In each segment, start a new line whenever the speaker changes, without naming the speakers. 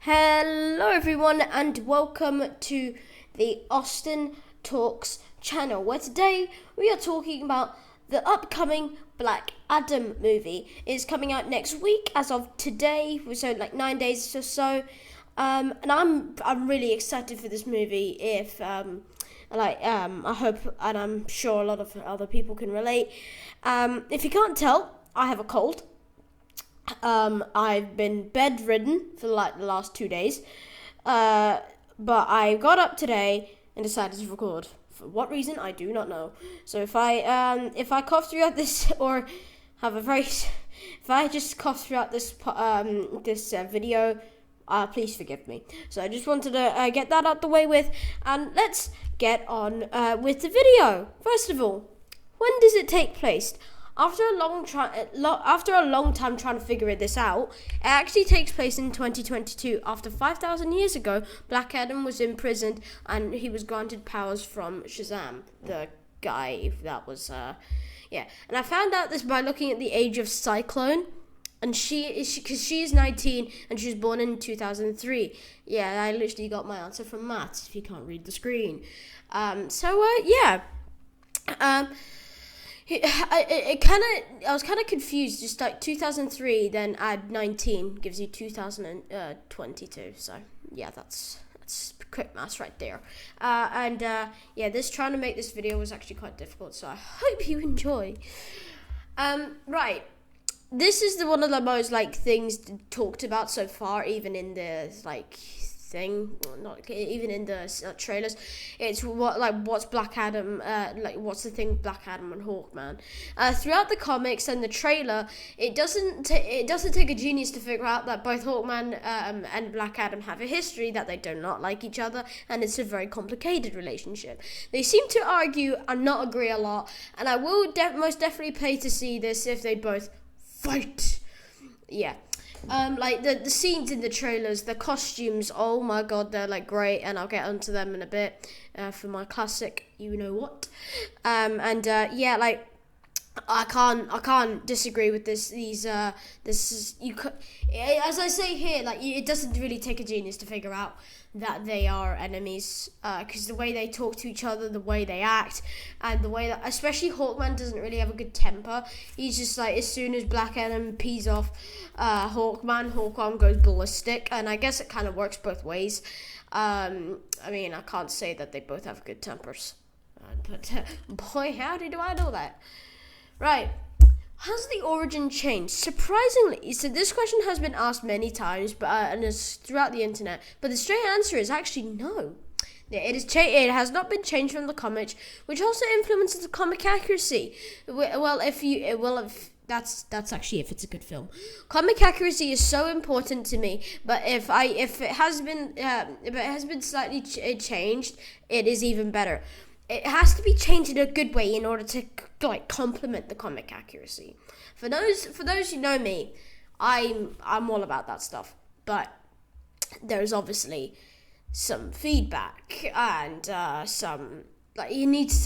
Hello everyone and welcome to the AustinTalks channel, where today we are talking about the upcoming Black Adam movie. It's coming out next week as of today, so like 9 days or so. And I'm really excited for this movie. I hope, and I'm sure a lot of other people can relate. If you can't tell, I have a cold. I've been bedridden for like the last 2 days, but I got up today and decided to record. For what reason, I do not know. So if I cough throughout this, or if I just cough throughout this video, please forgive me. So I just wanted to get that out the way with, and let's get on with the video. First of all, when does it take place? After a long time trying to figure this out, it actually takes place in 2022. After 5,000 years ago, Black Adam was imprisoned and he was granted powers from Shazam, the guy that was, And I found out this by looking at the age of Cyclone, and because she is 19 and she was born in 2003. Yeah, I literally got my answer from maths if you can't read the screen. I was kind of confused. Just like 2003, then add 19 gives you 2022. So yeah, that's quick maths right there. This trying to make this video was actually quite difficult. So I hope you enjoy. Right. This is one of the most things talked about so far, even in the not even in the trailers. It's what's Black Adam, what's the thing with Black Adam and Hawkman. Throughout the comics and the trailer, it doesn't take a genius to figure out that both Hawkman and Black Adam have a history, that they do not like each other, and it's a very complicated relationship. They seem to argue and not agree a lot, and I will most definitely pay to see this if they both fight. Yeah. The scenes in the trailers, the costumes, oh my god, they're great, and I'll get onto them in a bit for my classic you know what. I can't disagree with this. As I say here, it doesn't really take a genius to figure out that they are enemies, because the way they talk to each other, the way they act, and the way that, especially Hawkman doesn't really have a good temper. He's just as soon as Black Adam pees off Hawkman goes ballistic, and I guess it kind of works both ways. I can't say that they both have good tempers, but boy, howdy do I know that. Right. Has the origin changed? Surprisingly, so this question has been asked many times, and it's throughout the internet. But the straight answer is actually no. It has not been changed from the comics, which also influences the comic accuracy. That's actually if it's a good film. Comic accuracy is so important to me. But if it has been slightly changed, it is even better. It has to be changed in a good way in order to complement the comic accuracy. For those who know me, I'm all about that stuff. But there's obviously some feedback and something needs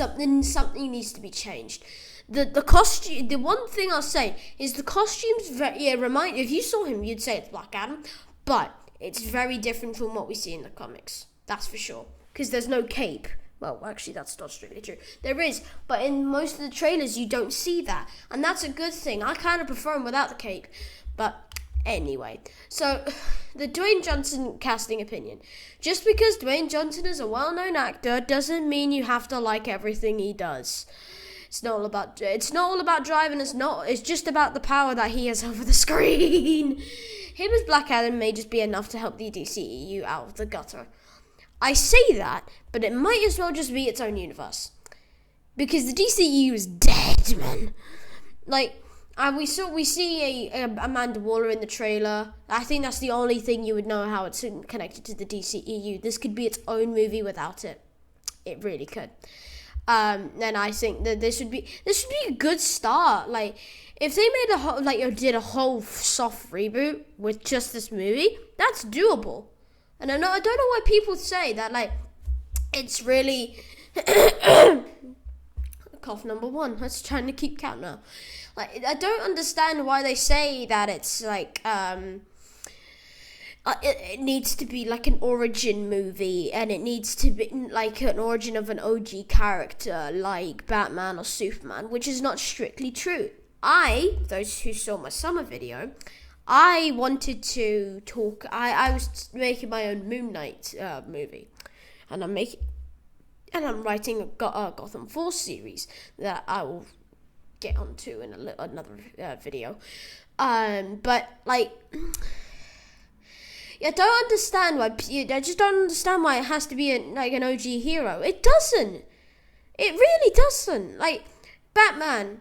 to be changed. The costume. The one thing I'll say is the costumes. If you saw him, you'd say it's Black Adam, but it's very different from what we see in the comics. That's for sure. Because there's no cape. Well, actually, that's not strictly true. There is, but in most of the trailers, you don't see that. And that's a good thing. I kind of prefer him without the cape. But anyway, so the Dwayne Johnson casting opinion. Just because Dwayne Johnson is a well-known actor doesn't mean you have to like everything he does. It's not all about driving. It's just about the power that he has over the screen. Him as Black Adam may just be enough to help the DCEU out of the gutter. I say that, but it might as well just be its own universe. Because the DCEU is dead, man. We see a Amanda Waller in the trailer. I think that's the only thing you would know how it's connected to the DCEU. This could be its own movie without it. It really could. And I think that this would be a good start. If they made did a whole soft reboot with just this movie, that's doable. And I don't know why people say that, it's really... Cough number 1. Let's try to keep count now. I don't understand why they say that it's, it needs to be like an origin movie, and it needs to be like an origin of an OG character like Batman or Superman, which is not strictly true. Those who saw my summer video, I wanted to talk. I was making my own Moon Knight movie, and I'm writing a Gotham Falls series that I will get onto in another video. But like, I don't understand why. I just don't understand why it has to be an OG hero. It doesn't. It really doesn't. Like, Batman,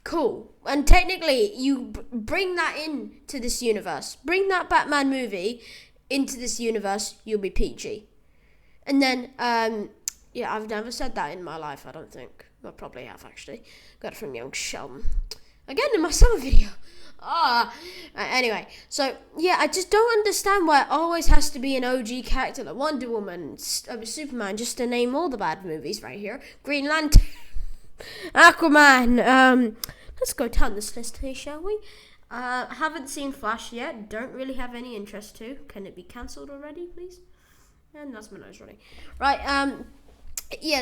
cool. And technically, you bring that into this universe. Bring that Batman movie into this universe, you'll be PG. And then, I've never said that in my life, I don't think. I probably have, actually. Got it from Young Sheldon. Again, in my summer video. Anyway, so, I just don't understand why it always has to be an OG character like Wonder Woman, Superman, just to name all the bad movies right here. Green Lantern, Aquaman, let's go down this list here, shall we? Haven't seen Flash yet, don't really have any interest to. Can it be cancelled already, please? And that's my nose running. Right,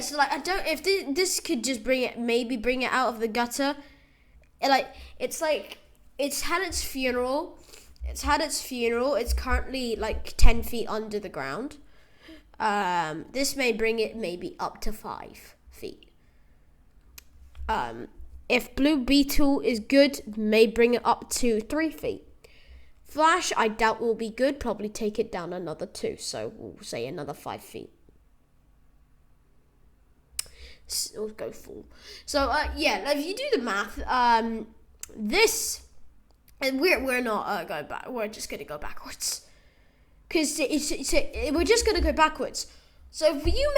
so like, I don't, if this could just bring it out of the gutter. It's had its funeral. It's currently like 10 feet under the ground. This may bring it maybe up to 5 feet. If Blue Beetle is good, may bring it up to 3 feet. Flash, I doubt will be good. Probably take it down another 2. So we'll say another 5 feet. So we'll go full. So if you do the math, this, and we're not going back. We're just gonna go backwards, because we're just gonna go backwards. So if you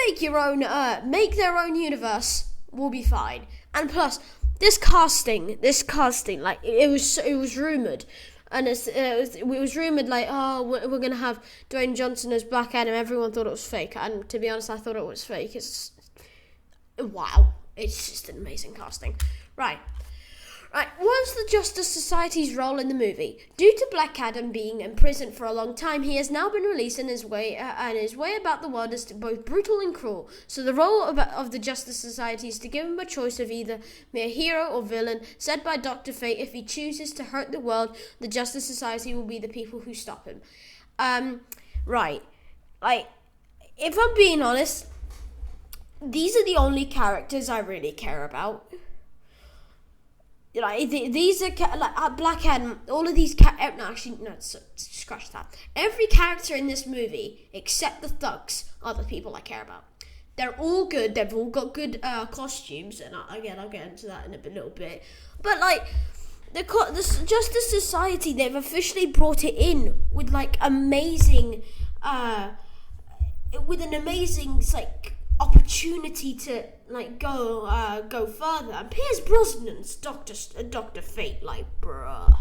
make their own universe, we'll be fine. And plus, this casting, like it was rumored, and it was rumored like, oh, we're gonna have Dwayne Johnson as Black Adam. Everyone thought it was fake, and to be honest, I thought it was fake. Wow, it's just an amazing casting. Right, what's the Justice Society's role in the movie? Due to Black Adam being in prison for a long time, he has now been released, and his way about the world is both brutal and cruel. So the role of the Justice Society is to give him a choice of either be a hero or villain, said by Dr. Fate. If he chooses to hurt the world, the Justice Society will be the people who stop him. Right. Like, if I'm being honest, these are the only characters I really care about. Like, these are like Black Adam. All of these scratch that. Every character in this movie except the thugs are the people I care about. They're all good. They've all got good costumes, and again, I'll get into that in a little bit. But like, the Justice Society, they've officially brought it in with like amazing, with an amazing like opportunity to like go further. And Pierce Brosnan's Dr. Fate, like, bruh,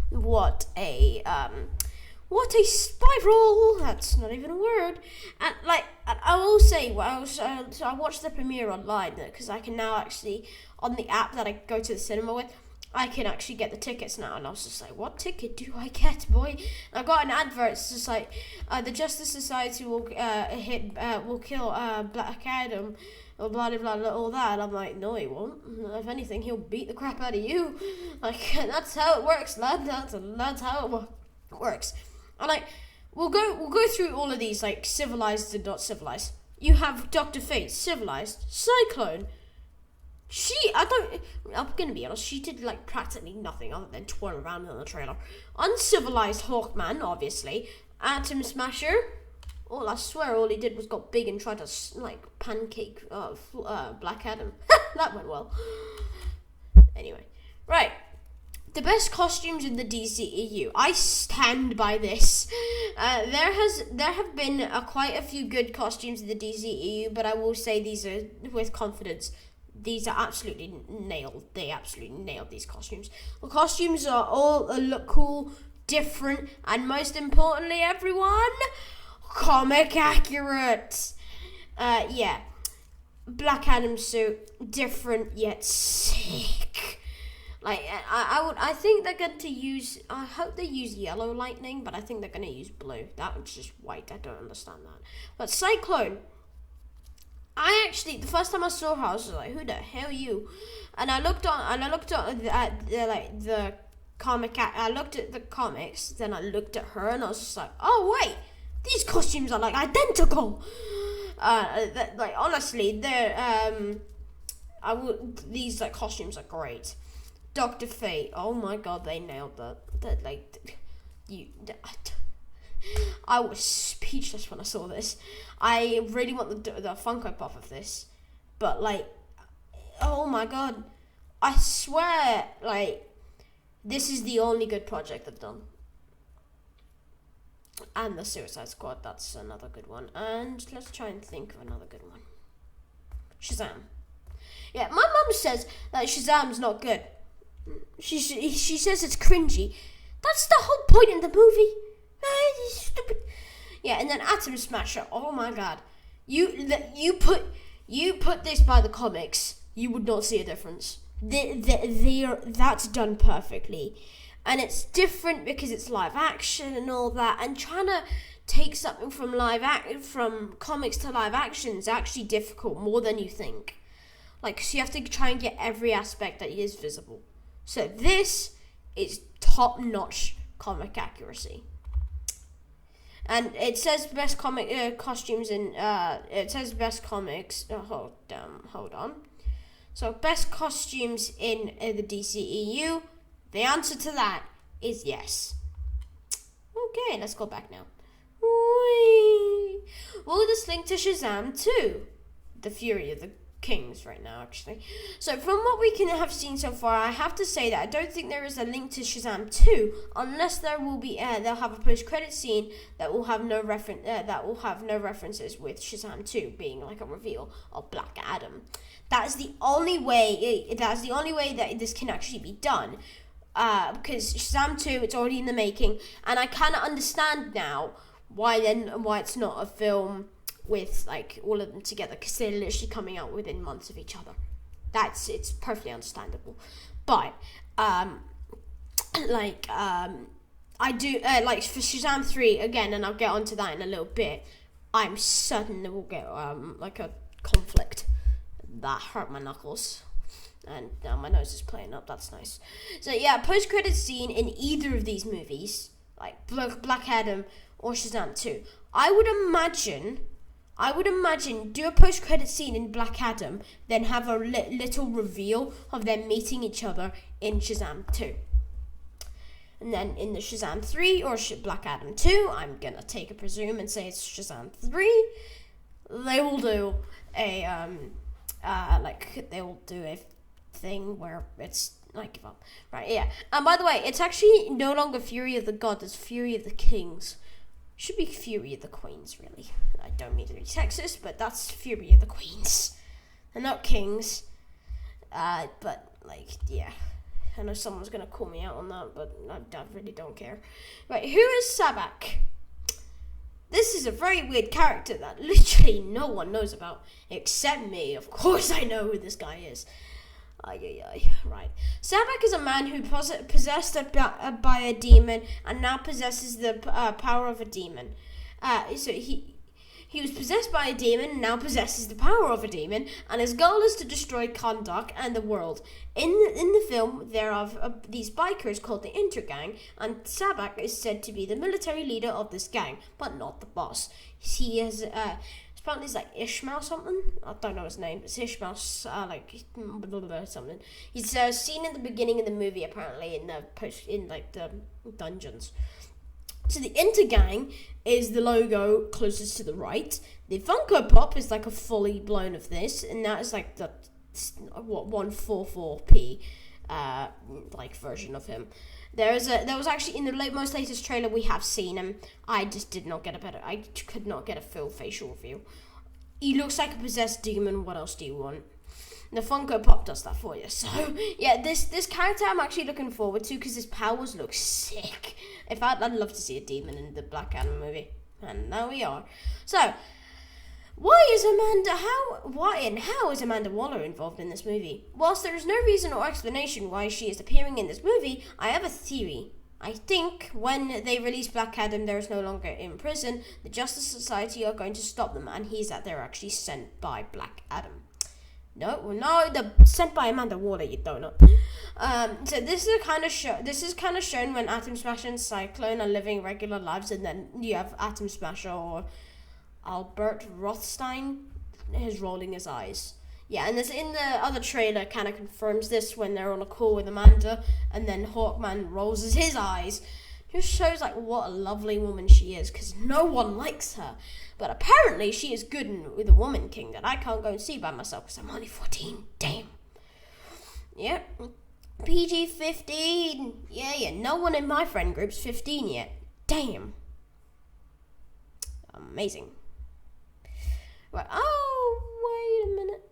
what a spiral. That's not even a word. And like, I will say, so I watched the premiere online because I can now actually, on the app that I go to the cinema with, I can actually get the tickets now. And I was just like, what ticket do I get, boy? And I got an advert. It's just like, the Justice Society will kill Black Adam, or blah, blah, blah, all that. And I'm like, no, he won't. If anything, he'll beat the crap out of you. Like, that's how it works, lad. That's how it works. And like, we'll go through all of these, like, civilized and not civilized. You have Dr. Fate, civilized. Cyclone, I'm gonna be honest, she did like practically nothing other than twirl around in the trailer. Uncivilized Hawkman, obviously. Atom Smasher, I swear all he did was got big and tried to like pancake Black Adam. That went well. Anyway, right. The best costumes in the DCEU. I stand by this. There have been quite a few good costumes in the DCEU, but I will say these are with confidence. These are absolutely nailed. They absolutely nailed these costumes. The costumes are all look cool, different, and most importantly, everyone, comic accurate. Black Adam suit, different yet sick. Like, I think they're going to use, I hope they use yellow lightning, but I think they're going to use blue. That one's just white. I don't understand that. But Cyclone, the first time I saw her, I was like, who the hell are you? And I looked at the comic, I looked at the comics, then I looked at her, and I was just like, oh, wait, these costumes are, like, identical. Like, honestly, these, like, costumes are great. Dr. Fate, oh my god, they nailed that. I was speechless when I saw this. I really want the Funko Pop of this, but like, oh my god, I swear, like, this is the only good project they've done. And the Suicide Squad, that's another good one. And let's try and think of another good one. Shazam. Yeah, my mum says that Shazam's not good. She says it's cringy. That's the whole point in the movie. Stupid. Yeah, and then Atom Smasher. Oh my god, you put this by the comics, you would not see a difference. That's done perfectly, and it's different because it's live action and all that. And trying to take something from comics to live action is actually difficult, more than you think. Like, so you have to try and get every aspect that is visible. So this is top-notch comic accuracy. And it says best comic costumes in, it says best comics, hold on. So best costumes in the DCEU, the answer to that is yes. Okay, let's go back now. Whee! Will this link to Shazam 2? The Fury of the Kings right now, actually. So from what we can have seen so far, I have to say that I don't think there is a link to Shazam 2 unless there will be they'll have a post-credit scene that will have no references with Shazam 2 being like a reveal of Black Adam. That is the only way that this can actually be done. Because Shazam 2, it's already in the making, and I kind of understand now why it's not a film with like all of them together, because they're literally coming out within months of each other. It's perfectly understandable. But I do like for Shazam 3 again, and I'll get onto that in a little bit. I'm certain that we'll get like a conflict. That hurt my knuckles, and now my nose is playing up. That's nice. So yeah, post-credit scene in either of these movies, like Black Adam or Shazam 2. I would imagine do a post-credit scene in Black Adam, then have a little reveal of them meeting each other in Shazam 2. And then in the Shazam 3 or Black Adam 2, I'm gonna take a presume and say it's Shazam 3, they will do a thing where it's like, give up. Right, yeah. And by the way, it's actually no longer Fury of the God, it's Fury of the Kings. Should be Fury of the Queens, really. I don't mean to be sexist, but that's Fury of the Queens. They're not kings. But, like, yeah. I know someone's going to call me out on that, but I really don't care. Right, who is Samak? This is a very weird character that literally no one knows about, except me. Of course I know who this guy is. Right. Samak is a man who possessed by a demon and now possesses the power of a demon. So he was possessed by a demon and now possesses the power of a demon, and his goal is to destroy Kahndaq and the world. In the film, there are these bikers called the Intergang, and Samak is said to be the military leader of this gang, but not the boss. He has apparently it's like Ishmael something. I don't know his name. It's Ishmael like blah, blah, blah, something. He's seen in the beginning of the movie, apparently in the dungeons. So the Intergang is the logo closest to the right. The Funko Pop is like a fully blown of this, and that is like the 144p like version of him. There was actually in the most latest trailer we have seen him. I just did not get I could not get a full facial review. He looks like a possessed demon. What else do you want? The Funko Pop does that for you. So yeah, this character I'm actually looking forward to because his powers look sick. In fact, I'd love to see a demon in the Black Adam movie. And now we are. So How is Amanda Waller involved in this movie? Whilst there is no reason or explanation why she is appearing in this movie, I have a theory. I think when they release Black Adam, there is no longer in prison. The Justice Society are going to stop them, and they're actually sent by Black Adam. No, they're sent by Amanda Waller, you donut. So this is kind of shown when Atom Smasher and Cyclone are living regular lives, and then you have Atom Smasher or Albert Rothstein is rolling his eyes. Yeah, and this in the other trailer kind of confirms this when they're on a call with Amanda, and then Hawkman rolls his eyes. Just shows like what a lovely woman she is, because no one likes her. But apparently she is good with a Woman King that I can't go and see by myself because I'm only 14. Damn. Yep. PG-15. Yeah. No one in my friend group's 15 yet. Damn. Amazing. Right. Oh, wait a minute.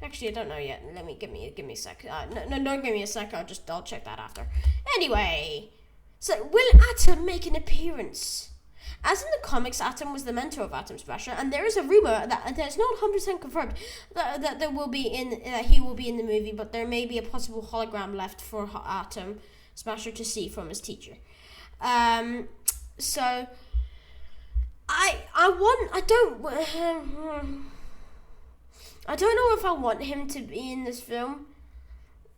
Actually, I don't know yet. Give me a sec. No, don't give me a sec. I'll check that after. Anyway, so will Atom make an appearance? As in the comics, Atom was the mentor of Atom Smasher, and there is a rumor that it's not 100% confirmed that he will be in the movie, but there may be a possible hologram left for Atom Smasher to see from his teacher. So I don't know if I want him to be in this film,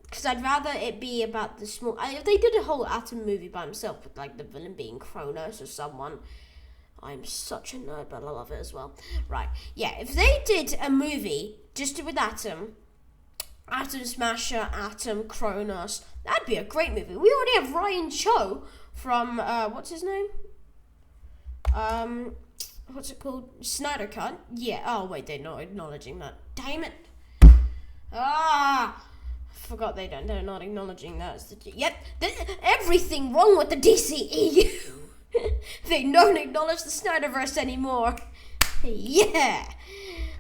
because I'd rather it be about the small. If they did a whole Atom movie by himself with like the villain being Kronos or someone, I'm such a nerd, but I love it as well. Right? Yeah. If they did a movie just with Atom Smasher, Atom, Kronos, that'd be a great movie. We already have Ryan Cho from what's his name? What's it called? Snyder Cut? Yeah. Oh, wait, they're not acknowledging that. Damn it. I forgot they're not acknowledging that. Yep. Everything wrong with the DCEU. They don't acknowledge the Snyderverse anymore. Yeah.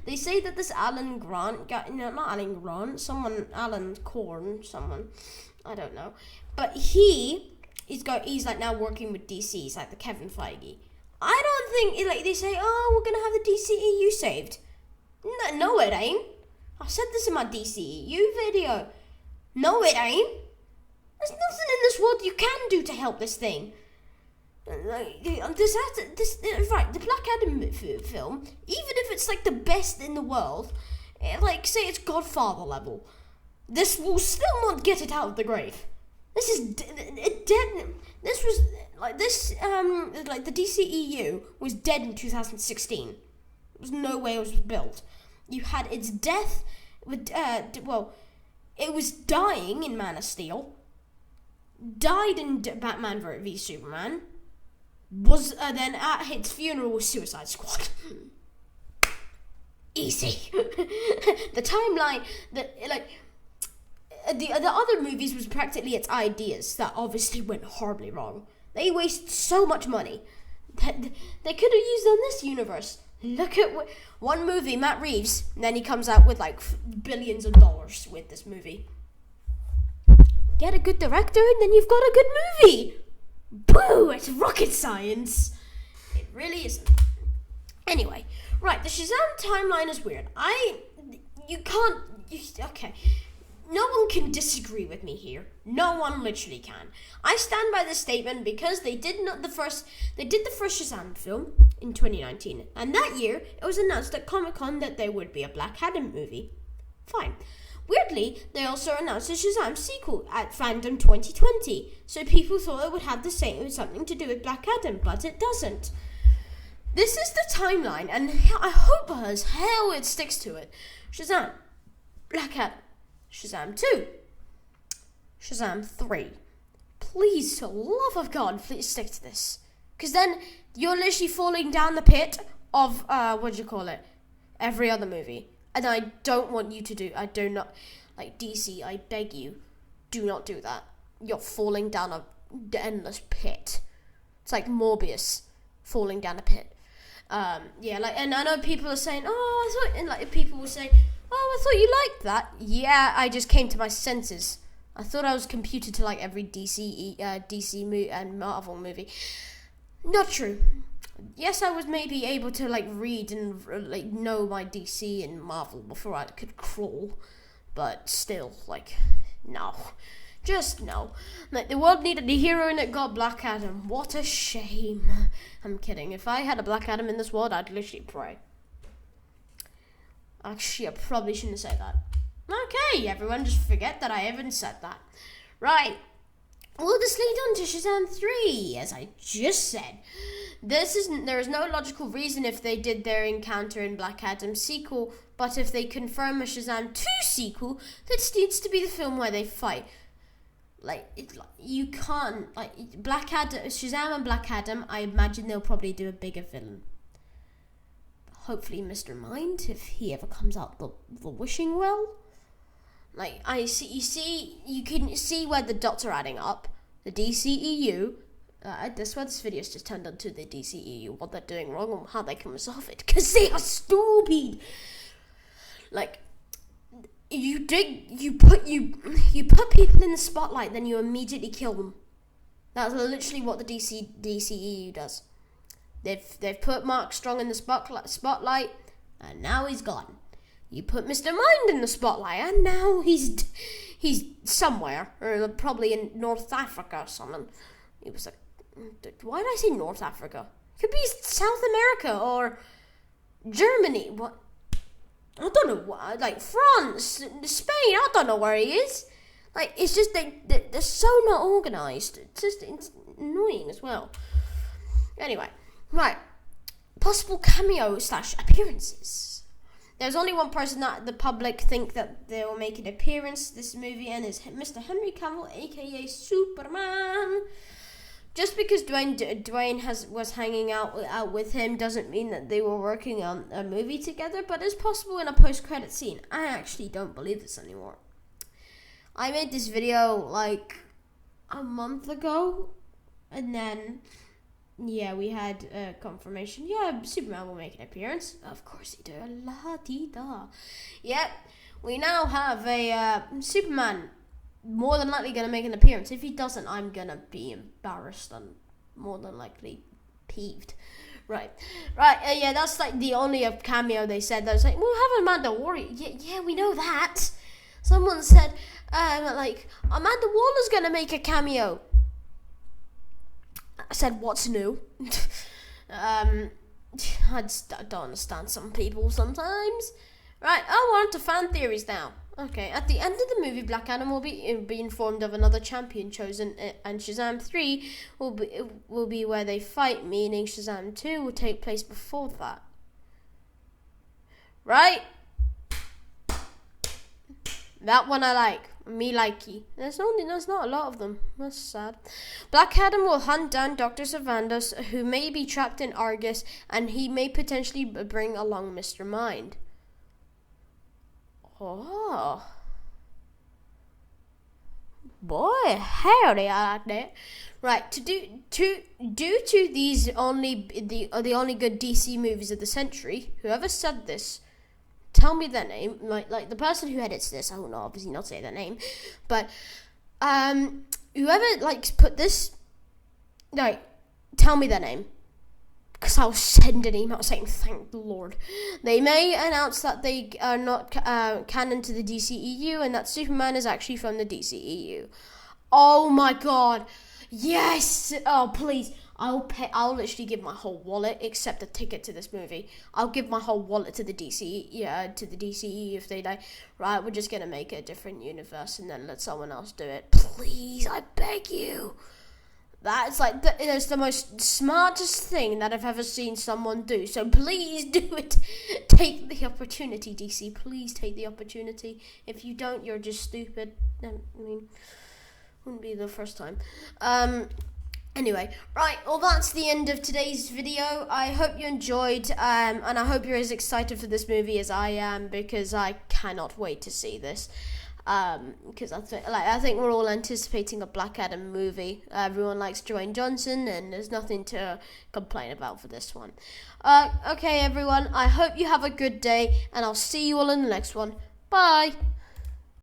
They say that this Alan Grant guy, no, not Alan Grant, Alan Korn, I don't know. But he's like now working with DC. He's like the Kevin Feige. I don't think, like, they say, oh, we're going to have the DCEU saved. No, it ain't. I said this in my DCEU video. No, it ain't. There's nothing in this world you can do to help this thing. Right, the Black Adam film, even if it's, like, the best in the world, like, say it's Godfather level, this will still not get it out of the grave. This is dead. This was like the DCEU was dead in 2016. There was no way it was built. You had its death with it was dying in Man of Steel, died in Batman v Superman, was then at its funeral was Suicide Squad. Easy. The timeline the other movies was practically its ideas that obviously went horribly wrong. They wasted so much money that they could have used on this universe. Look at one movie, Matt Reeves, and then he comes out with like billions of dollars with this movie. Get a good director and then you've got a good movie. Boo! It's rocket science. It really isn't. Anyway, right, the Shazam timeline is weird. Okay. No one can disagree with me here. No one literally can. I stand by this statement because they did the first Shazam film in 2019, and that year it was announced at Comic-Con that there would be a Black Adam movie. Fine. Weirdly, they also announced a Shazam sequel at Fandom 2020, so people thought it would have something to do with Black Adam, but it doesn't. This is the timeline, and I hope as hell it sticks to it. Shazam, Black Adam, Shazam 2, Shazam 3. Please, for the love of God, please stick to this. Because then you're literally falling down the pit of, every other movie. And I don't want you to DC, I beg you, do not do that. You're falling down an endless pit. It's like Morbius falling down a pit. And I know people are saying, people will say, I thought you liked that. Yeah, I just came to my senses. I thought I was computed to like every DC and Marvel movie. Not true. yes, I was maybe able to like read and like know my DC and Marvel before I could crawl, but still, like, no. Just no. Like, the world needed a hero and it got Black Adam. What a shame. I'm kidding. If I had a Black Adam in this world, I'd literally pray. Actually, I probably shouldn't say that. Okay, everyone, just forget that I even said that. Right. Will this lead on to Shazam 3? As I just said. There is no logical reason if they did their encounter in Black Adam sequel, but if they confirm a Shazam 2 sequel, this needs to be the film where they fight. You can't, Black Adam, Shazam and Black Adam, I imagine they'll probably do a bigger villain. Hopefully Mr. Mind, if he ever comes out the wishing well. You can see where the dots are adding up. The DCEU, that's why this video's just turned onto the DCEU, what they're doing wrong and how they can resolve it, because they are stupid. You put people in the spotlight, then you immediately kill them. That's literally what the DCEU does. They've put Mark Strong in the spotlight, and now he's gone. You put Mr. Mind in the spotlight, and now he's somewhere, or probably in North Africa or something. He was like, why did I say North Africa? It could be South America or Germany. What? I don't know, France, Spain, I don't know where he is. It's just they're so not organised. It's annoying as well. Anyway, right. Possible cameo / appearances. There's only one person that the public think that they will make an appearance this movie, and is Mr. Henry Cavill, aka Superman. Just because Dwayne was hanging out with him doesn't mean that they were working on a movie together, but it's possible in a post-credit scene. I actually don't believe this anymore. I made this video like a month ago, and then, yeah, we had confirmation. Yeah, Superman will make an appearance. Of course he did. La-dee-da. Yep, we now have a Superman more than likely going to make an appearance. If he doesn't, I'm going to be embarrassed and more than likely peeved. Right, yeah, that's like the only cameo they said. They was like, we'll have Amanda Waller. Yeah, we know that. Someone said, Amanda Waller's going to make a cameo. I said, what's new? I don't understand some people sometimes. Right, we're on to fan theories now. Okay, at the end of the movie, Black Adam will be informed of another champion chosen, and Shazam 3 will be where they fight, meaning Shazam 2 will take place before that. Right? That one I like. Me likey. There's not a lot of them. That's sad. Black Adam will hunt down Dr. Savandos, who may be trapped in Argus, and he may potentially bring along Mr. Mind. Oh, boy, howdy, I like that. Right, due to these the only good DC movies of the century, whoever said this, tell me their name. Like the person who edits this, I will not obviously not say their name, but whoever put this, tell me their name. Because I'll send an email saying, thank the Lord. They may announce that they are not canon to the DCEU and that Superman is actually from the DCEU. Oh my god. Yes. Oh, please. I'll literally give my whole wallet, except a ticket to this movie. I'll give my whole wallet to the DCEU if they die. Right, we're just going to make a different universe and then let someone else do it. Please, I beg you. That's it's the most smartest thing that I've ever seen someone do. So please do it. Take the opportunity, DC. Please take the opportunity. If you don't, you're just stupid. I mean, wouldn't be the first time. Anyway, right. Well, that's the end of today's video. I hope you enjoyed, and I hope you're as excited for this movie as I am, because I cannot wait to see this. Because I think we're all anticipating a Black Adam movie. Everyone likes Dwayne Johnson, and there's nothing to complain about for this one. Okay, everyone, I hope you have a good day, and I'll see you all in the next one. Bye!